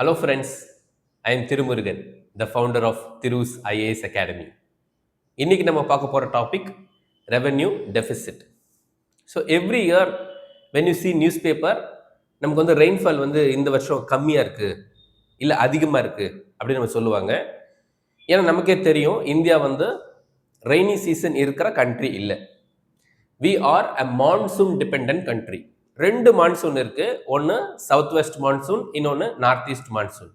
Hello friends, I am Tirumurugan, the founder of Tirus IAS Academy. இன்னைக்கு நம்ம பார்க்க போற topic revenue deficit. So every year when you see news paper நமக்கு வந்து rainfall வந்து இந்த வருஷம் கம்மியாக இருக்குது இல்லை அதிகமாக இருக்குது அப்படின்னு நம்ம சொல்லுவாங்க. ஏன்னா நமக்கே தெரியும் இந்தியா வந்து ரெய்னி சீசன் இருக்கிற கண்ட்ரி இல்லை. We are a monsoon depend country. ரெண்டு மான்சூன் இருக்கு. ஒன்று சவுத் வெஸ்ட் மான்சூன், இன்னொன்று நார்த் ஈஸ்ட் மான்சூன்.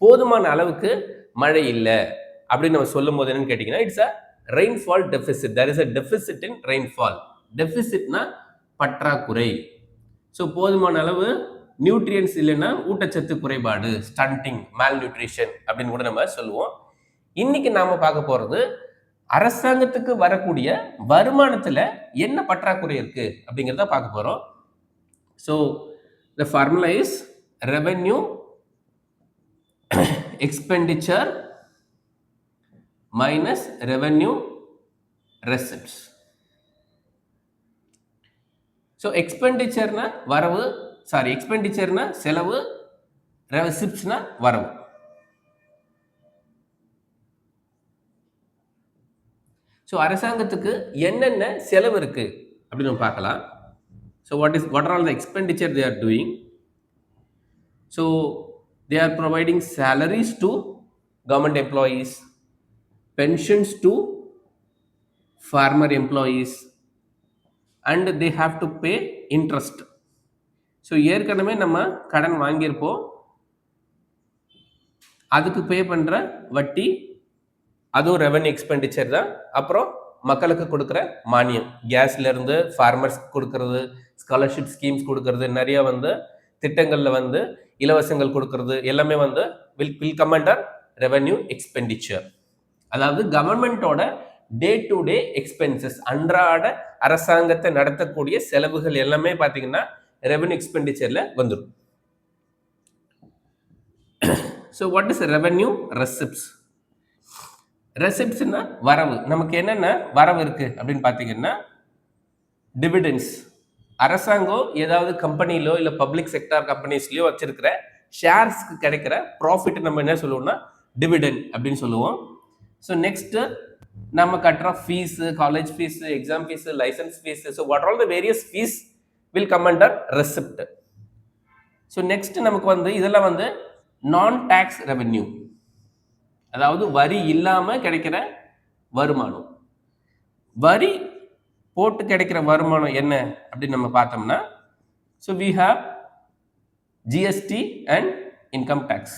போதுமான அளவுக்கு மழை இல்லை அப்படின்னு நம்ம சொல்லும் போது என்னன்னு கேட்டீங்கன்னா it's a rainfall deficit. There is a deficit in rainfall. டெபிசிட்னா பற்றாக்குறை. ஸோ போதுமான அளவு நியூட்ரியன்ஸ் இல்லைன்னா ஊட்டச்சத்து குறைபாடு, ஸ்டண்டிங், மால் நியூட்ரிஷன் அப்படின்னு கூட நம்ம சொல்லுவோம். இன்னைக்கு நாம பார்க்க போறது அரசாங்கத்துக்கு வரக்கூடிய வருமானத்துல என்ன பற்றாக்குறை இருக்கு அப்படிங்கிறத பார்க்க போறோம். So the formula is revenue expenditure minus revenue receipts. So expenditure na varavu, expenditure na selavu, receipts na varavu. So அரசாங்கத்துக்கு என்னென்ன செலவு இருக்கு அப்படின்னு நம்ம பார்க்கலாம். So what are all the expenditure they are doing? So they are providing salaries to government employees, pensions to farmer employees, and they have to pay interest. So ஏற்கனவே நம்ம கடன் வாங்கியிருப்போம், அதுக்கு பே பண்ற வட்டி அதுவும் ரெவென்யூ எக்ஸ்பெண்டிச்சர் தான். அப்புறம் மக்களுக்கு கொடுக்குற மானியம், கேஸ்ல இருந்து ஃபார்மர்ஸ்க்கு கொடுக்கறது, ஸ்காலர்ஷிப் ஸ்கீம்ஸ் கொடுக்கறது, நிறைய வந்து திட்டங்கள்ல வந்து இலவசங்கள் கொடுக்கறது எல்லாமே வந்து will come under revenue expenditure. அதாவது கவர்மெண்டோட டே டு டே எக்ஸ்பென்சஸ், அன்றாட அரசாங்கத்தை நடத்தக்கூடிய செலவுகள் எல்லாமே பார்த்தீங்கன்னா ரெவென்யூ எக்ஸ்பெண்டிச்சர்ல வந்துடும். So what is revenue receipts? ரெசிப்ட்ஸ்னா வரவு. நமக்கு என்னென்ன வரவு இருக்கு அப்படின்னு பார்த்தீங்கன்னா டிவிடெண்ட்ஸ். அரசாங்கம் ஏதாவது கம்பெனிலோ இல்லை பப்ளிக் செக்டார் கம்பெனிஸ்லயோ வச்சிருக்கிற ஷேர்ஸ்க்கு கிடைக்கிற ப்ராஃபிட் நம்ம என்ன சொல்லுவோம்னா டிவிடெண்ட் அப்படின்னு சொல்லுவோம். ஸோ நெக்ஸ்ட் நம்ம கட்டுற fees, college fees, exam fees, license fees. So what all the various fees will come under receipt. So next நமக்கு வந்து இதெல்லாம் வந்து நான் டாக்ஸ் ரெவென்யூ, அதாவது வரி இல்லாம கிடைக்கிற வருமானம். வரி போட்டு கிடைக்கிற வருமானம் என்ன அப்படின்னு நம்ம பார்த்தோம்னா so we have GST and income tax.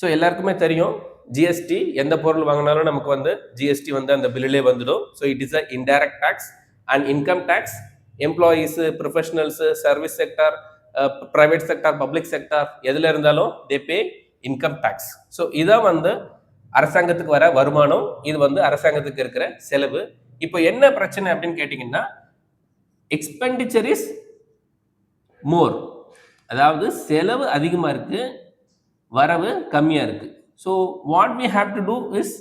So எல்லாருக்குமே தெரியும் ஜிஎஸ்டி, எந்த பொருள் வாங்கினாலும் நமக்கு வந்து ஜிஎஸ்டி வந்து அந்த பில்லிலே வந்துடும். So it is a indirect tax. And income tax employees, professionals, service sector, private sector, public sector எதுல இருந்தாலும் they pay income tax. So இதான் வந்து அரசாங்கத்துக்கு வர வருமானம். இது வந்து அரசாங்கத்துக்கு இருக்கிற செலவு. இப்போ என்ன பிரச்சனை அப்படின்னு கேட்டீங்கன்னா எக்ஸ்பெண்டிச்சர் இஸ் மோர், அதாவது செலவு அதிகமா இருக்கு, வரவு கம்மியா இருக்கு. So what we have to do is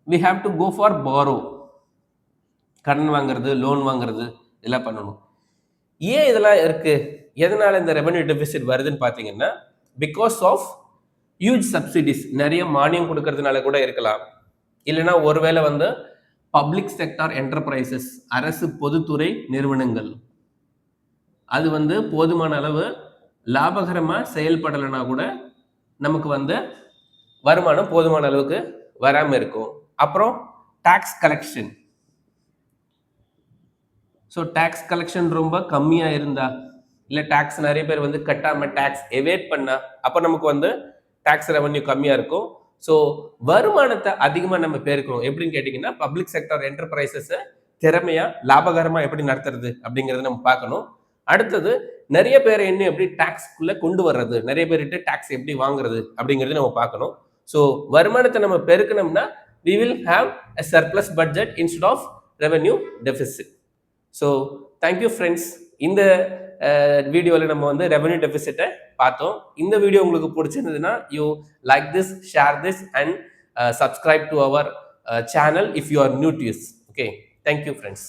we have to go for borrow. கடன் வாங்குறது, லோன் வாங்குறது இதெல்லாம் பண்ணணும். ஏன் இதெல்லாம் இருக்கு? எதனால இந்த ரெவென்யூ டெபிசிட் வருதுன்னு பார்த்தீங்கன்னா பிகாஸ் ஆஃப் ஹியூஜ் சப்சிடிஸ். நிறைய மானியம் கொடுக்கறதுனால கூட இருக்கலாம். இல்லைன்னா ஒருவேளை வந்து பப்ளிக் செக்டார் என்டர்பிரைசஸ், அரசு பொதுத்துறை நிறுவனங்கள், அது வந்து போதுமான அளவு லாபகரமா செயல்படலைன்னா கூட நமக்கு வந்து வருமானம் போதுமான அளவுக்கு வராம இருக்கும். அப்புறம் tax collection. So tax collection ரொம்ப கம்மியா இருந்தா, இல்லை டாக்ஸ் நிறைய பேர் வந்து கட்டாம டாக்ஸ் எவேட் பண்ணா, அப்போ நமக்கு வந்து டாக்ஸ் ரெவன்யூ கம்மியா இருக்கும். ஸோ வருமானத்தை அதிகமாக நம்ம பெருக்கணும். எப்படின்னு கேட்டீங்கன்னா பப்ளிக் செக்டர் என்டர்பிரைசஸை திறமையா லாபகரமா எப்படி நடத்துறது அப்படிங்கறத நம்ம பார்க்கணும். அடுத்தது நிறைய பேரை என்ன எப்படி டாக்ஸ்க்குள்ள கொண்டு வர்றது, நிறைய பேர்கிட்ட டாக்ஸ் எப்படி வாங்குறது அப்படிங்கறது நம்ம பார்க்கணும். ஸோ வருமானத்தை நம்ம பெருக்கணும்னா we will have a surplus budget instead of revenue deficit. So thank you friends. இந்த வீடியோவில் நம்ம வந்து ரெவென்யூ டெபிசிட்டை பார்த்தோம். இந்த வீடியோ உங்களுக்கு பிடிச்சிருந்ததுன்னா you like this, share this and subscribe to our channel if you are new to this. Okay, thank you friends.